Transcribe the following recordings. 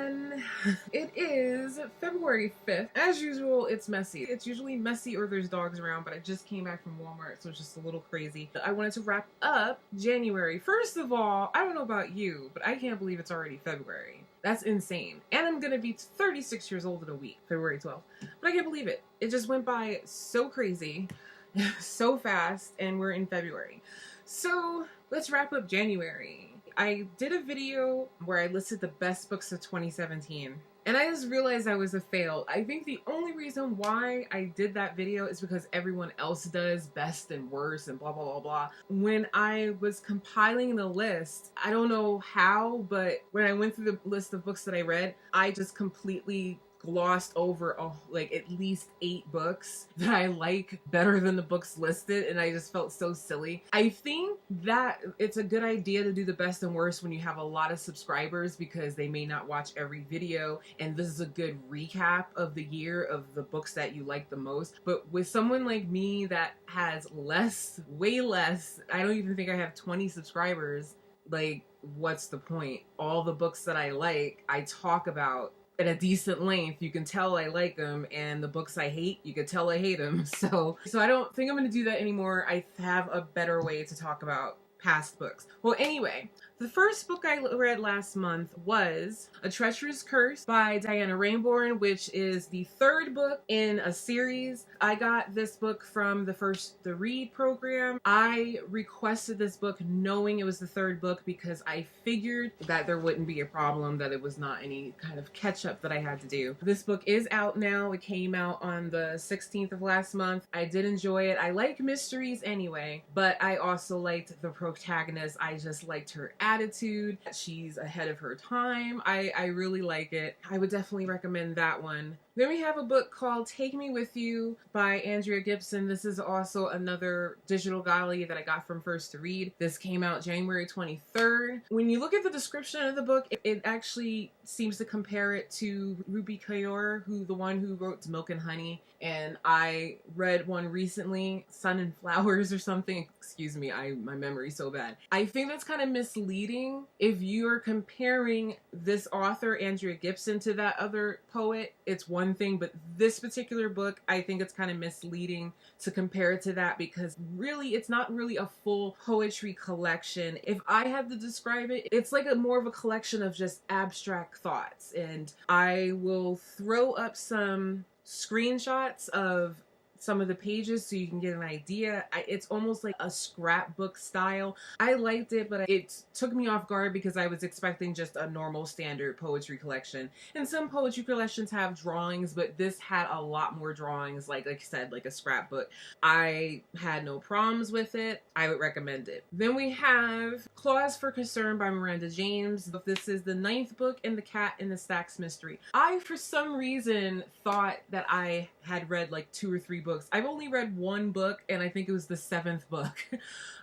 everyone. It is February 5th. As usual, it's messy. It's usually messy or there's dogs around, but I just came back from Walmart, so it's just a little crazy. I wanted to wrap up January. First of all, I don't know about you, but I can't believe it's already February. That's insane. And I'm gonna be 36 years old in a week, February 12th. But I can't believe it. It just went by so crazy, so fast, and we're in February. So let's wrap up January. I did a video where I listed the best books of 2017, and I just realized I was a fail. I think the only reason why I did that video is because everyone else does best and worst and blah, blah, blah, blah. When I was compiling the list, I don't know how, but when I went through the list of books that I read, I just completely glossed over like at least 8 books that I like better than the books listed, and I just felt so silly. I think that it's a good idea to do the best and worst when you have a lot of subscribers, because they may not watch every video, and this is a good recap of the year of the books that you like the most. But with someone like me that has less, way less, I don't even think I have 20 subscribers, like, what's the point? All the books that I like, I talk about at a decent length. You can tell I like them, and the books I hate, you can tell I hate them. So I don't think I'm going to do that anymore. I have a better way to talk about past books. Well, anyway, the first book I read last month was A Treacherous Curse by Diana Rainborn, which is the 3rd book in a series. I got this book from the Read program. I requested this book knowing it was the 3rd book because I figured that there wouldn't be a problem, that it was not any kind of catch up that I had to do. This book is out now. It came out on the 16th of last month. I did enjoy it. I like mysteries anyway, but I also liked the protagonist. I just liked her attitude. She's ahead of her time. I really like it. I would definitely recommend that one. Then we have a book called Take Me With You by Andrea Gibson. This is also another digital gallery that I got from First to Read. This came out January 23rd. When you look at the description of the book, it actually seems to compare it to Ruby Kaur, the one who wrote Milk and Honey. And I read one recently, Sun and Flowers or something. Excuse me, my memory's so bad. I think that's kind of misleading. If you're comparing this author, Andrea Gibson, to that other poet, it's one thing, but this particular book, I think it's kind of misleading to compare it to that, because really it's not really a full poetry collection. If I had to describe it, it's like more of a collection of just abstract thoughts. And I will throw up some screenshots of some of the pages so you can get an idea. It's almost like a scrapbook style. I liked it, but it took me off guard because I was expecting just a normal standard poetry collection. And some poetry collections have drawings, but this had a lot more drawings, like I said, like a scrapbook. I had no problems with it. I would recommend it. Then we have Cause for Concern by Miranda James. This is the 9th book in the Cat in the Stacks mystery. I, for some reason, thought that I had read like 2 or 3 books. I've only read 1 book, and I think it was the 7th book.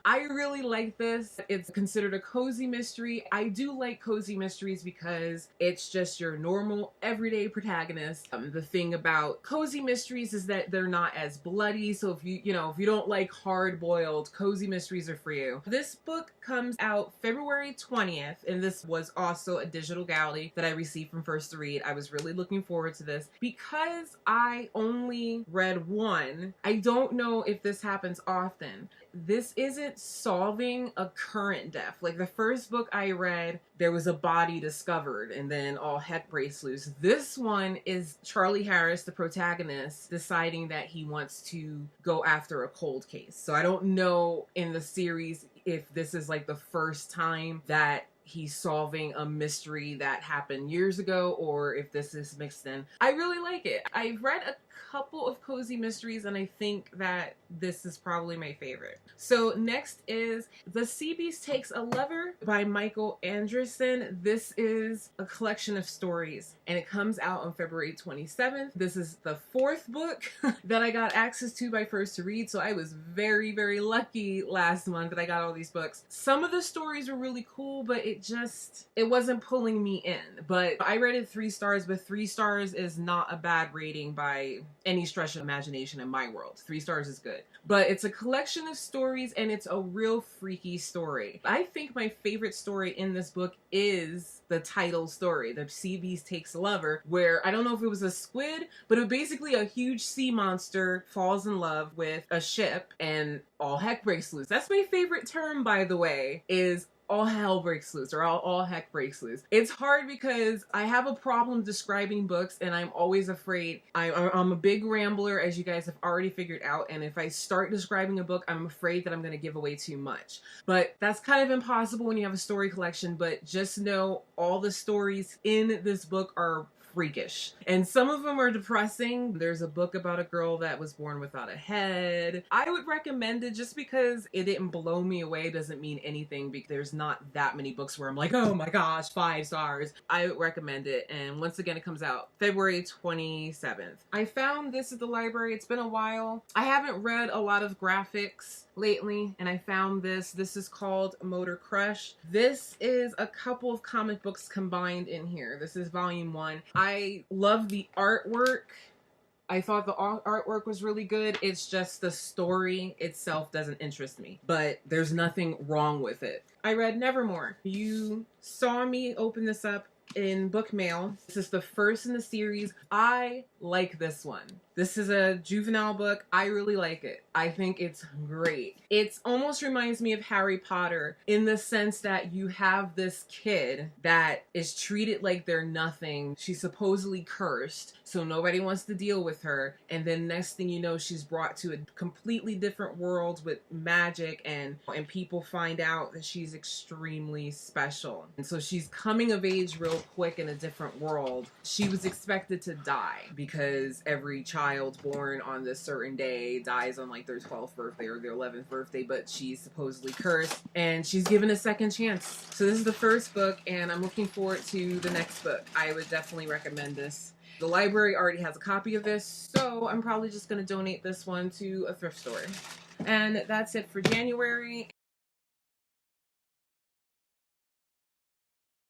I really like this. It's considered a cozy mystery. I do like cozy mysteries because it's just your normal, everyday protagonist. The thing about cozy mysteries is that they're not as bloody, so if you don't like hard-boiled, cozy mysteries are for you. This book comes out February 20th, and this was also a digital gallery that I received from First to Read. I was really looking forward to this. Because I only read 1, I don't know if this happens often. This isn't solving a current death. Like the first book I read, there was a body discovered and then all heck breaks loose. This one is Charlie Harris, the protagonist, deciding that he wants to go after a cold case. So I don't know in the series if this is like the first time that he's solving a mystery that happened years ago, or if this is mixed in. I really like it. I've read a couple of cozy mysteries, and I think that this is probably my favorite. So next is The Seabees Takes a Lever by Michael Anderson. This is a collection of stories, and it comes out on February 27th. This is the 4th book that I got access to by First to Read, so I was very, very lucky last month that I got all these books. Some of the stories were really cool, but it wasn't pulling me in. But I rated 3 stars, but 3 stars is not a bad rating by any stretch of imagination in my world. 3 stars is good. But it's a collection of stories, and it's a real freaky story. I think my favorite story in this book is the title story, the Seabees Takes a Lover, where I don't know if it was a squid, but it basically a huge sea monster falls in love with a ship and all heck breaks loose. That's my favorite term, by the way, is all hell breaks loose, or all heck breaks loose. It's hard because I have a problem describing books, and I'm always afraid. I'm a big rambler, as you guys have already figured out, and if I start describing a book, I'm afraid that I'm going to give away too much. But that's kind of impossible when you have a story collection, but just know all the stories in this book are freakish. And some of them are depressing. There's a book about a girl that was born without a head. I would recommend it just because it didn't blow me away doesn't mean anything, because there's not that many books where I'm like, oh my gosh, 5 stars. I would recommend it. And once again, it comes out February 27th. I found this at the library. It's been a while. I haven't read a lot of graphics lately, and I found this. This is called Motor Crush. This is a couple of comic books combined in here. This is volume 1. I love the artwork. I thought the artwork was really good. It's just the story itself doesn't interest me, but there's nothing wrong with it. I read Nevermore. You saw me open this up in book mail. This is the first in the series. I like this one. This is a juvenile book. I really like it. I think it's great. It almost reminds me of Harry Potter in the sense that you have this kid that is treated like they're nothing. She's supposedly cursed, so nobody wants to deal with her. And then next thing you know, she's brought to a completely different world with magic, and people find out that she's extremely special. And so she's coming of age real quick in a different world. She was expected to die because every child born on this certain day dies on like their 12th birthday or their 11th birthday, but she's supposedly cursed and she's given a second chance. So this is the first book, and I'm looking forward to the next book. I would definitely recommend this. The library already has a copy of this, so I'm probably just going to donate this one to a thrift store. And that's it for January.